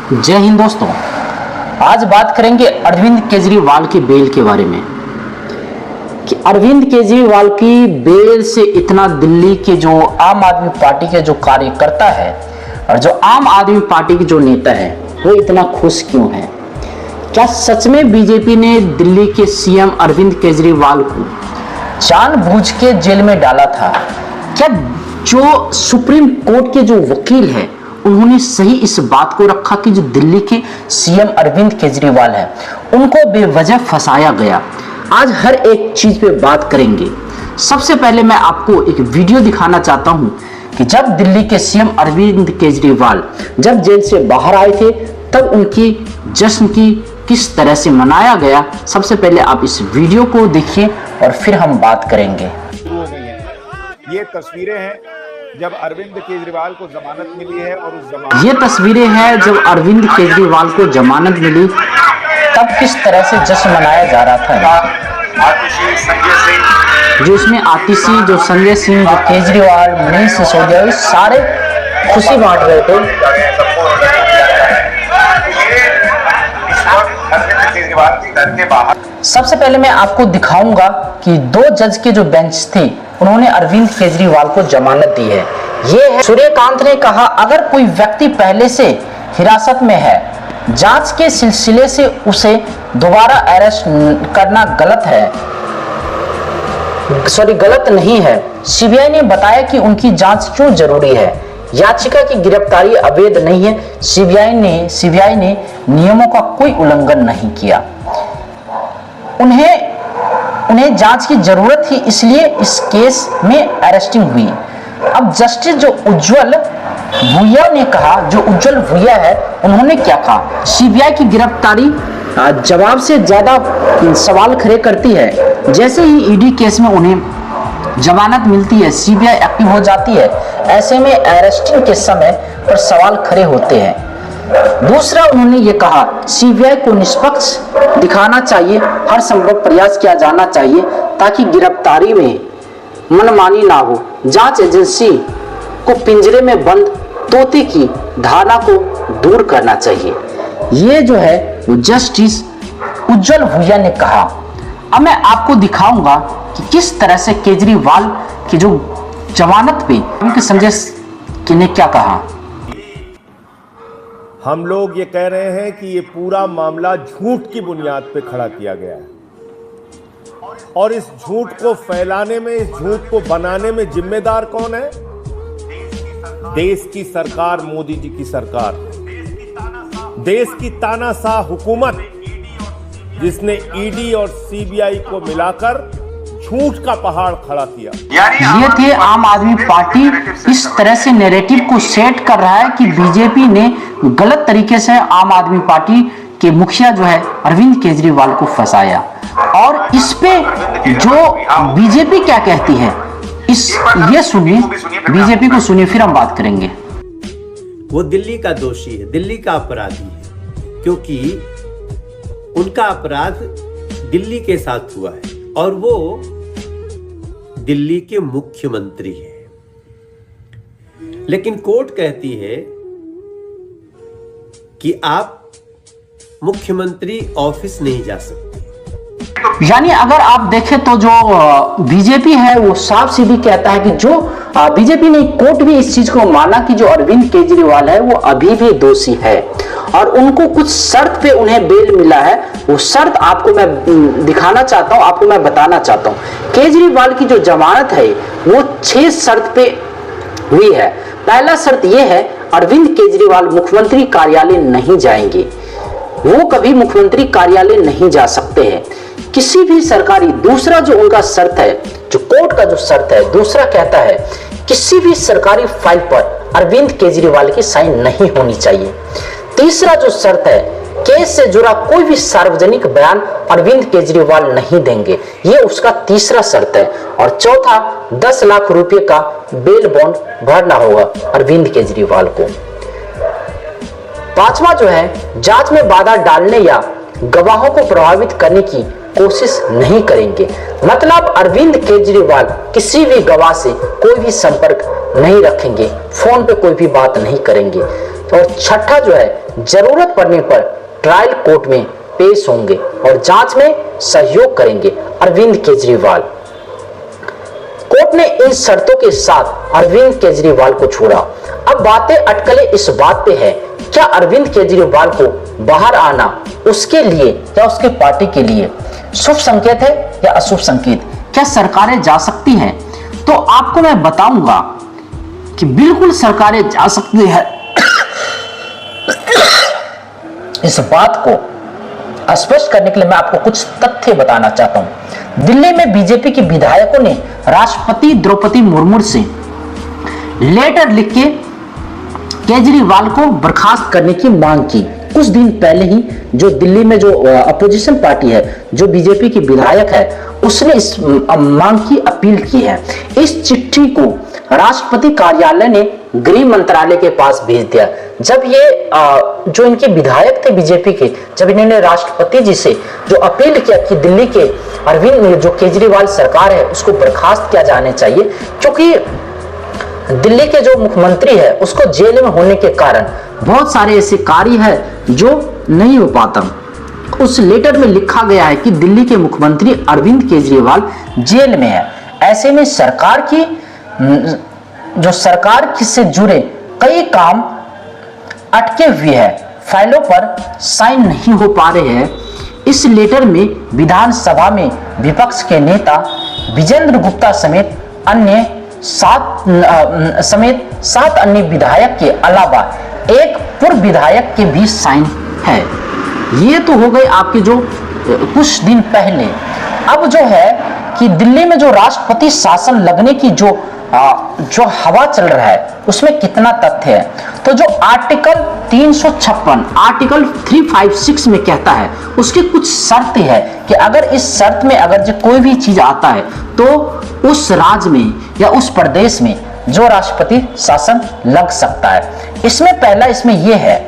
जय हिंद दोस्तों, आज बात करेंगे अरविंद केजरीवाल की बेल के बारे में कि अरविंद केजरीवाल की बेल से इतना दिल्ली के जो आम आदमी पार्टी के जो कार्यकर्ता है और जो आम आदमी पार्टी के जो नेता है वो इतना खुश क्यों है। क्या सच में बीजेपी ने दिल्ली के सीएम अरविंद केजरीवाल को जानबूझ के जेल में डाला था? क्या जो सुप्रीम कोर्ट के जो वकील है उन्होंने सही इस बात को रखा कि जो दिल्ली के सीएम अरविंद केजरीवाल है उनको बेवजह फंसाया गया? आज हर एक चीज पे बात करेंगे। सबसे पहले मैं आपको एक वीडियो दिखाना चाहता हूं कि जब दिल्ली के सीएम अरविंद केजरीवाल जब जेल से बाहर आए थे तब उनकी जश्न की किस तरह से मनाया गया। सबसे पहले आप इस वीडियो को देखिए और फिर हम बात करेंगे। ये तस्वीरें हैं जब अरविंद केजरीवाल को जमानत मिली है और ये तस्वीरें हैं जब अरविंद केजरीवाल को जमानत मिली तब किस तरह से जश्न मनाया जा रहा था। जो इसमें आतिशी, जो संजय सिंह, जो केजरीवाल, मनीष सिसोदिया, सारे खुशी बांट रहे थे। सबसे पहले मैं आपको दिखाऊंगा कि दो जज के जो बेंच थी उन्होंने अरविंद केजरीवाल को जमानत दी है। ये है सूर्यकांत ने कहा, अगर कोई व्यक्ति पहले से हिरासत में है, जांच के सिलसिले से उसे दोबारा अरेस्ट करना गलत नहीं है। सीबीआई ने बताया कि उनकी जांच क्यों जरूरी है। याचिका की गिरफ्तारी अवैध नहीं है। सीबीआई ने नियमों का कोई उल्लंघन नहीं किया। उन्हें जांच की जरूरत थी, इसलिए इस केस में अरेस्टिंग हुई। अब जस्टिस जो उज्जवल भुइया ने कहा, जो उज्जवल भुइया है उन्होंने क्या कहा? सीबीआई की गिरफ्तारी जवाब से ज्यादा सवाल खड़े करती है। जैसे ही ईडी केस में उन्हें जमानत मिलती है, सीबीआई एक्टिव हो जाती है। ऐसे में अरेस्टिंग के समय पर सवाल खड़े होते हैं। दूसरा, उन्होंने ये कहा, सीबीआई को निष्पक्ष दिखाना चाहिए, हर संभव प्रयास किया जाना चाहिए ताकि गिरफ्तारी में मनमानी ना हो। जांच एजेंसी को पिंजरे में बंद तोते की धारणा को दूर करना चाहिए। ये जो है वो जस्टिस उज्जवल भुइया ने कहा। अब मैं आपको दिखाऊंगा कि किस तरह से केजरीवाल की जो जमानत पे संजय ने क्या कहा। हम लोग ये कह रहे हैं कि ये पूरा मामला झूठ की बुनियाद पे खड़ा किया गया है और इस झूठ को फैलाने में, इस झूठ को बनाने में जिम्मेदार कौन है? देश की सरकार, मोदी जी की सरकार, देश की तानाशाह हुकूमत, जिसने ईडी और सीबीआई को मिलाकर झूठ का पहाड़ खड़ा किया। ये थे आम आदमी पार्टी इस तरह से नैरेटिव को सेट कर रहा है कि बीजेपी ने गलत तरीके से आम आदमी पार्टी के मुखिया जो है अरविंद केजरीवाल को फंसाया। और इस पे जो बीजेपी क्या कहती है ये सुनिए, बीजेपी को सुनिए, फिर हम बात करेंगे। वो दिल्ली का दोषी है, दिल्ली का अपराधी है, क्योंकि उनका अपराध दिल्ली के साथ हुआ है और वो दिल्ली के मुख्यमंत्री हैं। लेकिन कोर्ट कहती है कि आप मुख्यमंत्री ऑफिस नहीं जा सकते। यानी अगर आप देखें तो जो बीजेपी है वो साफ सीधी कहता है कि जो बीजेपी ने, कोर्ट भी इस चीज को माना कि जो अरविंद केजरीवाल है वो अभी भी दोषी है और उनको कुछ शर्त पे उन्हें बेल मिला है। वो शर्त आपको मैं दिखाना चाहता हूं, आपको मैं बताना चाहता हूं। केजरीवाल की जो जमानत है वो 6 शर्त पे हुई है। पहला शर्त यह है, अरविंद केजरीवाल मुख्यमंत्री कार्यालय नहीं जाएंगे, वो कभी मुख्यमंत्री कार्यालय नहीं जा सकते हैं किसी भी सरकारी। दूसरा जो उनका शर्त है, जो कोर्ट का जो शर्त है, दूसरा कहता है किसी भी सरकारी फाइल पर अरविंद केजरीवाल की साइन नहीं होनी चाहिए। तीसरा जो शर्त है, केस से जुड़ा कोई भी सार्वजनिक बयान अरविंद केजरीवाल नहीं देंगे, ये उसका तीसरा शर्त है। और चौथा, 10 लाख रुपए का बेल बॉन्ड भरना होगा अरविंद केजरीवाल को। पांचवा जो है, जांच में बाधा डालने या गवाहों को प्रभावित करने की कोशिश नहीं करेंगे। मतलब अरविंद केजरीवाल किसी भी गवाह से कोई भी संपर्क नहीं रखेंगे, फोन पे कोई भी बात नहीं करेंगे। और छठा जो है, जरूरत पड़ने पर ट्रायल कोर्ट में पेश होंगे और जांच में सहयोग करेंगे अरविंद केजरीवाल। कोर्ट ने इन शर्तों के साथ अरविंद केजरीवाल को छोड़ा। अब बातें अटकलें इस बात पे है, क्या अरविंद केजरीवाल को बाहर आना उसके लिए या उसके पार्टी के लिए शुभ संकेत है या अशुभ संकेत? क्या सरकारें जा सकती हैं? तो आपको मैं बताऊंगा कि बिल्कुल सरकारें जा सकती है। इस बात को स्पष्ट करने के लिए मैं आपको कुछ तथ्य बताना चाहता हूं। दिल्ली में बीजेपी के विधायकों ने राष्ट्रपति द्रौपदी मुर्मू से लेटर लिख के केजरीवाल को बर्खास्त करने की मांग की। कुछ दिन पहले ही जो दिल्ली में जो अपोजिशन पार्टी है, जो बीजेपी की विधायक है, उसने इस मांग की अपील की है। इस चिट्ठी को राष्ट्रपति कार्यालय ने गृह मंत्रालय के पास भेज दिया। जब ये जो इनके विधायक थे बीजेपी के, जब इन्होंने राष्ट्रपति जी से जो अपील किया कि दिल्ली के अरविंद जो केजरीवाल सरकार है उसको बर्खास्त किया जाने चाहिए, क्योंकि दिल्ली के जो मुख्यमंत्री है उसको जेल में होने के कारण बहुत सारे ऐसे कार्य है जो नहीं हो पाता। उस लेटर में लिखा गया है कि दिल्ली के मुख्यमंत्री अरविंद केजरीवाल जेल में है। ऐसे में सरकार की जो सरकार से जुड़े कई काम अटके हुए हैं, फाइलों पर साइन नहीं हो पा रहे हैं। इस लेटर में विधानसभा में विपक्ष के नेता विजेंद्र गुप्ता समेत सात अन्य विधायक के अलावा एक पूर्व विधायक के भी साइन है। ये तो हो गए आपके जो कुछ दिन पहले। अब जो है कि दिल्ली में जो राष्ट्रपति शासन लगने की जो हवा चल रहा है उसमें कितना तथ्य है। तो जो आर्टिकल 356 आर्टिकल 356 में कहता है, उसकी कुछ शर्त है कि अगर इस शर्त में अगर जो कोई भी चीज आता है तो उस राज्य में या उस प्रदेश में जो राष्ट्रपति शासन लग सकता है। इसमें पहला इसमें यह है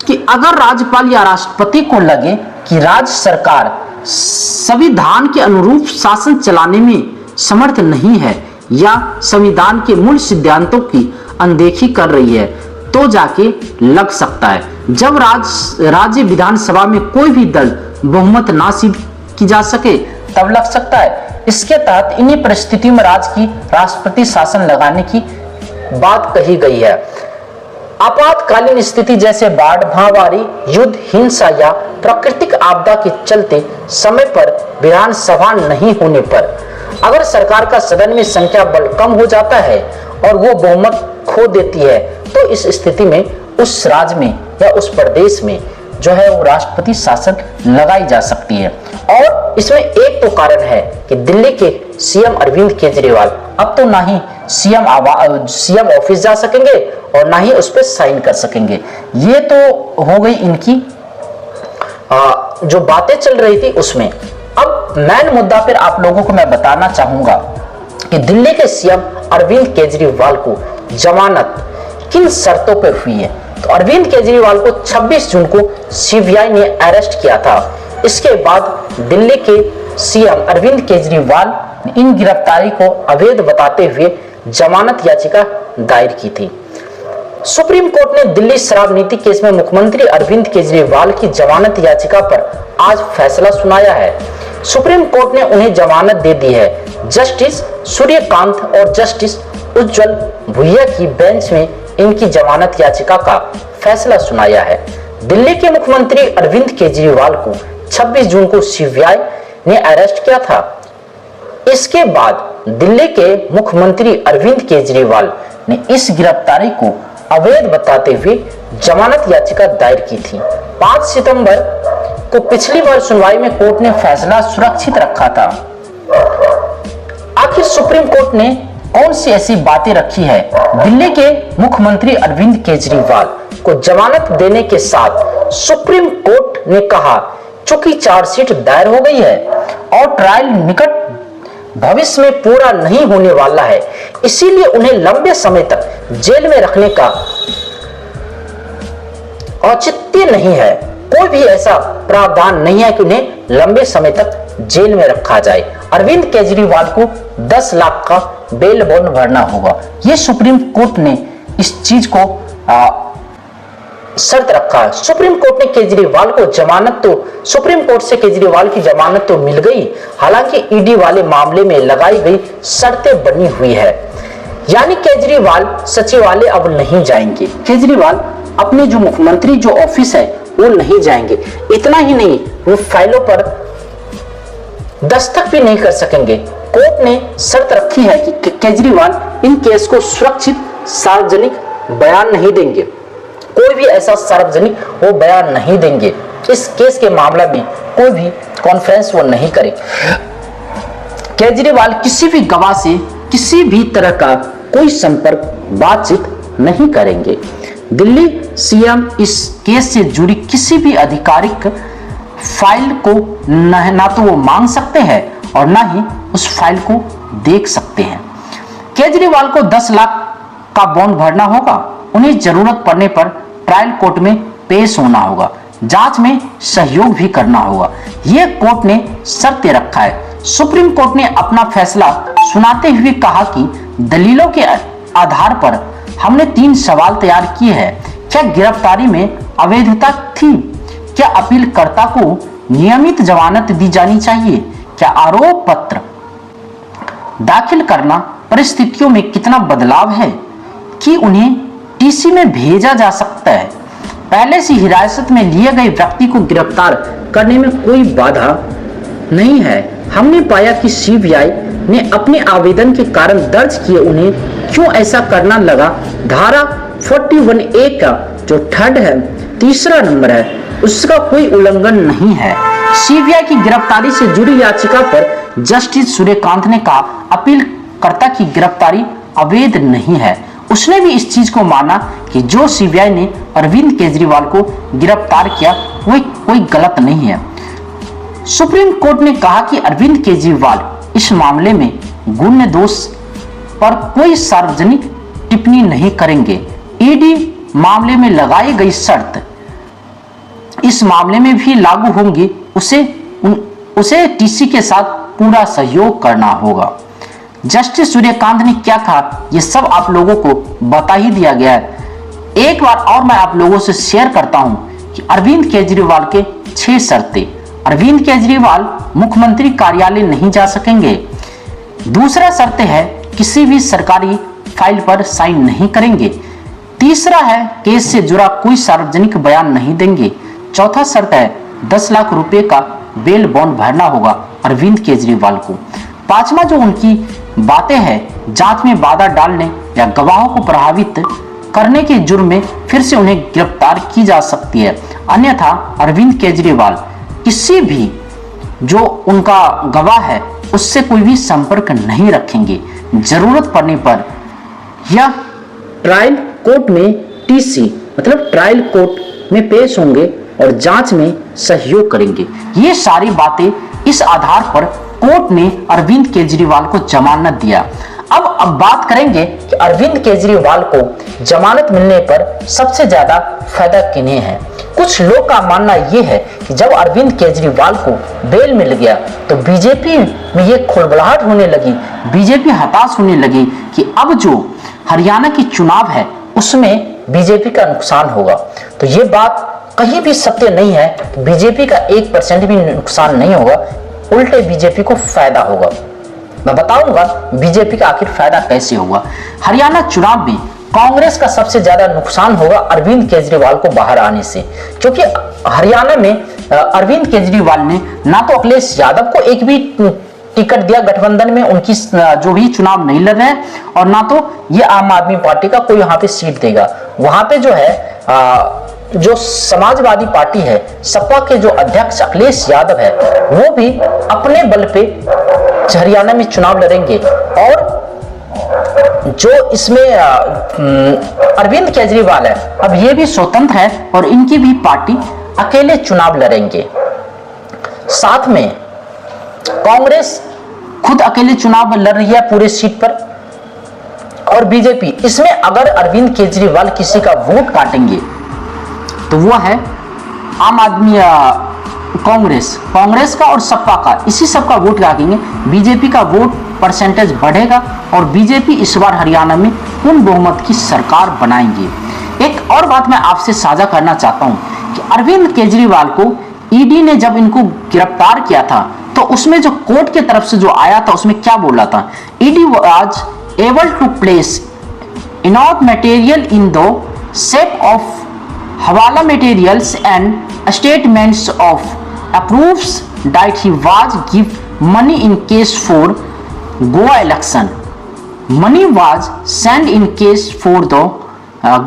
कि अगर राज्यपाल या राष्ट्रपति को लगे कि राज्य सरकार संविधान के अनुरूप शासन चलाने में समर्थ नहीं है या संविधान के मूल सिद्धांतों की अनदेखी कर रही है तो जाके लग सकता है। जब राज्य विधानसभा में कोई भी दल बहुमत ना सिद्ध की जा सके तब लग सकता है। इसके तहत इन्हीं परिस्थितियों में राज्य की राष्ट्रपति शासन लगाने की बात कही गई है। आपातकालीन स्थिति जैसे बाढ़, महामारी, युद्ध, हिंसा या प्राकृतिक आपदा के चलते समय पर विधानसभा नहीं होने पर अगर सरकार का सदन में संख्या बल कम हो जाता है और वो बहुमत खो देती है तो इस स्थिति में उस राज्य में या उस प्रदेश में जो है वो राष्ट्रपति शासन लगाई जा सकती है। और इसमें एक तो कारण है कि दिल्ली के सीएम अरविंद केजरीवाल अब तो ना ही सीएम ऑफिस जा सकेंगे और ना ही उस पर साइन कर सकेंगे। ये तो हो गई इनकी जो बातें चल रही थी उसमें। अब मेन मुद्दा पर आप लोगों को मैं बताना चाहूंगा कि दिल्ली के सीएम अरविंद केजरीवाल को जमानत किन शर्तों पर हुई है। तो अरविंद केजरीवाल को 26 जून को सीबीआई ने अरेस्ट किया था। इसके बाद दिल्ली के सीएम अरविंद केजरीवाल ने इन गिरफ्तारी को अवैध बताते हुए जमानत याचिका दायर की थी। सुप्रीम कोर्ट ने दिल्ली शराब नीति केस में मुख्यमंत्री अरविंद केजरीवाल की जमानत याचिका पर आज फैसला सुनाया है। सुप्रीम कोर्ट ने उन्हें जमानत दे दी है। जस्टिस सूर्यकांत और जस्टिस उज्जवल भुइया की बेंच में इनकी जमानत याचिका का फैसला सुनाया है। दिल्ली के मुख्यमंत्री अरविंद केजरीवाल को 26 जून को सीबीआई ने अरेस्ट किया था। इसके बाद दिल्ली के मुख्यमंत्री अरविंद केजरीवाल ने इस गिरफ्तारी को अवैध बताते हुए जमानत याचिका दायर की थी। 5 सितंबर को पिछली बार सुनवाई में कोर्ट ने फैसला सुरक्षित रखा था। आखिर सुप्रीम कोर्ट ने कौन सी ऐसी बातें रखी है? दिल्ली के मुख्यमंत्री अरविंद केजरीवाल को जमानत देने के साथ सुप्रीम कोर्ट ने कहा चूंकि चार्जशीट दायर हो गई है और ट्रायल निकट भविष्य में पूरा नहीं होने वाला है, इसीलिए उन्हें लंबे समय तक जेल में रखने का औचित्य नहीं है। कोई भी ऐसा प्रावधान नहीं है कि उन्हें लंबे समय तक जेल में रखा जाए। अरविंद केजरीवाल को 10 लाख का बेल बॉन्ड भरना होगा। ये सुप्रीम कोर्ट ने इस चीज को शर्त रखा है। सुप्रीम कोर्ट ने केजरीवाल को जमानत तो सुप्रीम कोर्ट से केजरीवाल की जमानत तो मिल गई, हालांकि ईडी वाले मामले में लगाई गई शर्तें बनी हुई है। यानी केजरीवाल सचिवालय अब नहीं जाएंगे, केजरीवाल अपने जो मुख्यमंत्री जो ऑफिस है वो नहीं जाएंगे। इतना ही नहीं, वो फाइलों पर दस्तखत भी नहीं कर सकेंगे। कोर्ट ने शर्त रखी है कि केजरीवाल इन केस को सुरक्षित सार्वजनिक बयान नहीं देंगे, कोई भी ऐसा सार्वजनिक वो बयान नहीं देंगे। इस केस के मामले में कोई भी कॉन्फ्रेंस वो नहीं करेंगे। केजरीवाल किसी भी गवाह से किसी भी तरह का कोई संपर्क बातचीत नहीं करेंगे। दिल्ली सीएम इस केस से जुड़ी किसी भी आधिकारिक फाइल को ना तो वो मांग सकते हैं और ना ही उस फाइल को देख सकते हैं। केजरीवाल को 10 लाख का बॉन्ड भरना होगा, उन्हें जरूरत पड़ने पर ट्रायल कोर्ट में पेश होना होगा, जांच में सहयोग भी करना होगा। यह कोर्ट ने शर्त रखा है। सुप्रीम कोर्ट ने अपना फैसला सुनाते हुए कहा कि दलीलों के आधार पर हमने 3 सवाल तैयार किए हैं। क्या गिरफ्तारी में अवैधता थी? क्या अपीलकर्ता को नियमित जमानत दी जानी चाहिए? क्या आरोप पत्र दाखिल करना परिस्थितियों में कितना बदलाव है कि उन्हें टीसी में भेजा जा सकता है? पहले से हिरासत में लिए गए व्यक्ति को गिरफ्तार करने में कोई बाधा नहीं है। हमने पाया कि सीबीआई ने अपने आवेदन के कारण दर्ज किए, उन्हें क्यों ऐसा करना लगा। धारा 41A का जो थर्ड है, तीसरा नंबर है, उसका कोई उल्लंघन नहीं है। सीबीआई की गिरफ्तारी से जुड़ी याचिका पर जस्टिस सूर्यकांत ने कहा अपीलकर्ता की गिरफ्तारी अवैध नहीं है। उसने भी इस चीज को माना कि जो सीबीआई ने अरविंद केजरीवाल को गिरफ्तार किया वो कोई गलत नहीं है। सुप्रीम कोर्ट ने कहा कि अरविंद केजरीवाल इस मामले में गुण दोष पर कोई सार्वजनिक टिप्पणी नहीं करेंगे। ईडी मामले में लगाई गई शर्त इस मामले में भी लागू होंगी। उसे टीसी के साथ पूरा सहयोग करना होगा। जस्टिस सूर्यकांत ने क्या कहा ये सब आप लोगों को बता ही दिया गया है। एक बार और मैं आप लोगों से शेयर करता हूं कि अरविंद केजरीवाल के 6 शर्तें। अरविंद केजरीवाल मुख्यमंत्री कार्यालय नहीं जा सकेंगे। दूसरा शर्त है किसी भी सरकारी फाइल पर साइन नहीं करेंगे। तीसरा है केस से जुड़ा कोई सार्वजनिक बयान नहीं देंगे। चौथा शर्त है 10 लाख रुपए का बेल बॉन्ड भरना होगा अरविंद केजरीवाल को। पांचवा जो उनकी बातें हैं, जांच में बाधा डालने या गवाहों को प्रभावित करने के जुर्म में फिर से उन्हें गिरफ्तार की जा सकती है, अन्यथा अरविंद केजरीवाल किसी भी जो उनका गवाह है उससे कोई भी संपर्क नहीं रखेंगे। जरूरत पड़ने पर यह ट्रायल कोर्ट में टीसी मतलब ट्रायल कोर्ट में पेश होंगे और जांच में सहयोग करेंगे। ये सारी बातें इस आधार पर कोर्ट ने अरविंद केजरीवाल को जमानत दिया। अब बात करेंगे कि अरविंद केजरीवाल को जमानत मिलने पर सबसे ज्यादा फायदा किन्हें है। कुछ लोग का मानना यह है कि जब अरविंद केजरीवाल को बेल मिल गया तो बीजेपी में ये खलबलाहट होने लगी, बीजेपी हताश होने लगी कि अब जो हरियाणा की चुनाव है उसमें बीजेपी का नुकसान होगा। तो ये बात कहीं भी सत्य नहीं है कि बीजेपी का 1% भी नुकसान नहीं होगा, उल्टे बीजेपी को फायदा होगा। मैं बताऊंगा बीजेपी का आखिर फायदा कैसे होगा। हरियाणा चुनाव में कांग्रेस का सबसे ज्यादा नुकसान होगा अरविंद केजरीवाल को बाहर आने से, क्योंकि हरियाणा में अरविंद केजरीवाल ने ना तो अखिलेश यादव को एक भी टिकट दिया गठबंधन में, उनकी जो भी चुनाव नहीं लड़ रहे हैं, और ना तो ये आम आदमी पार्टी का कोई यहाँ पे सीट देगा। वहां पे जो है जो समाजवादी पार्टी है, सपा के जो अध्यक्ष अखिलेश यादव है, वो भी अपने बल पे हरियाणा में चुनाव लड़ेंगे। और जो इसमें अरविंद केजरीवाल है, अब ये भी स्वतंत्र है और इनकी भी पार्टी अकेले चुनाव लड़ेंगे। साथ में कांग्रेस खुद अकेले चुनाव लड़ रही है पूरे सीट पर, और बीजेपी इसमें अगर अरविंद केजरीवाल किसी का वोट काटेंगे तो वो है आम आदमी कांग्रेस का और सपा का, इसी सब का वोट लागेंगे, बीजेपी का वोट परसेंटेज बढ़ेगा और बीजेपी इस बार हरियाणा में पूर्ण बहुमत की सरकार बनाएंगे। एक और बात मैं आपसे साझा करना चाहता हूं कि अरविंद केजरीवाल को ईडी ने जब इनको गिरफ्तार किया था तो उसमें जो कोर्ट की तरफ से जो आया था उसमें क्या बोला था, ED was able to place enough material in the shape of hawala materials and statements of approves that he was give money in case for Goa election. Money was sent in case for the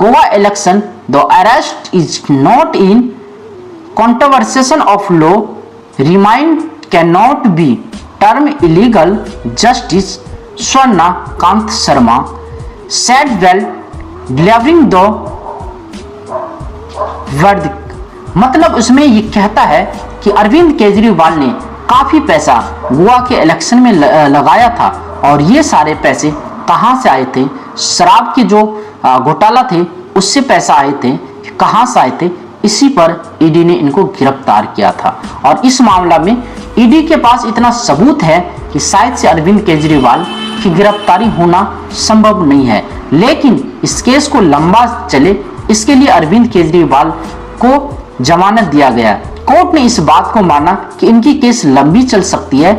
Goa election. The arrest is not in conversation of law. Remand cannot be termed illegal. Justice Swarna Kant Sharma said while delivering the वर्दिक। मतलब उसमें ये कहता है कि अरविंद केजरीवाल ने काफी पैसा गोवा के इलेक्शन में लगाया था और ये सारे पैसे कहां से आए थे, शराब के जो घोटाला थे उससे पैसा आए थे, कहां से आए थे, इसी पर ईडी ने इनको गिरफ्तार किया था। और इस मामला में ईडी के पास इतना सबूत है कि शायद से अरविंद केजरीवाल की गिरफ्तारी होना संभव नहीं है, लेकिन इस केस को लंबा चले इसके लिए अरविंद केजरीवाल को जमानत दिया गया। कोर्ट ने इस बात को माना कि इनकी केस लंबी चल सकती है,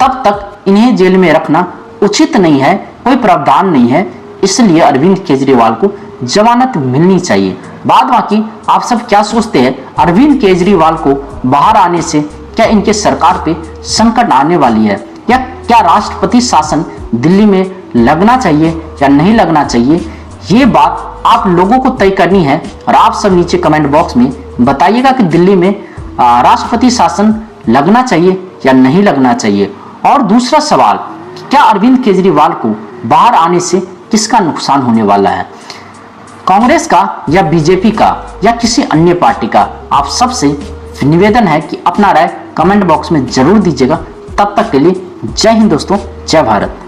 तब तक इन्हें जेल में रखना उचित नहीं है, कोई प्रावधान नहीं है, इसलिए अरविंद केजरीवाल को जमानत मिलनी चाहिए। बाद बाकी आप सब क्या सोचते हैं, अरविंद केजरीवाल को बाहर आने से क्या इनके सरकार पे संकट आने वाली है, या क्या राष्ट्रपति शासन दिल्ली में लगना चाहिए या नहीं लगना चाहिए, ये बात आप लोगों को तय करनी है। और आप सब नीचे कमेंट बॉक्स में बताइएगा कि दिल्ली में राष्ट्रपति शासन लगना चाहिए या नहीं लगना चाहिए। और दूसरा सवाल, क्या अरविंद केजरीवाल को बाहर आने से किसका नुकसान होने वाला है, कांग्रेस का या बीजेपी का या किसी अन्य पार्टी का? आप सबसे निवेदन है कि अपना राय कमेंट बॉक्स में जरूर दीजिएगा। तब तक के लिए जय हिंद दोस्तों, जय भारत।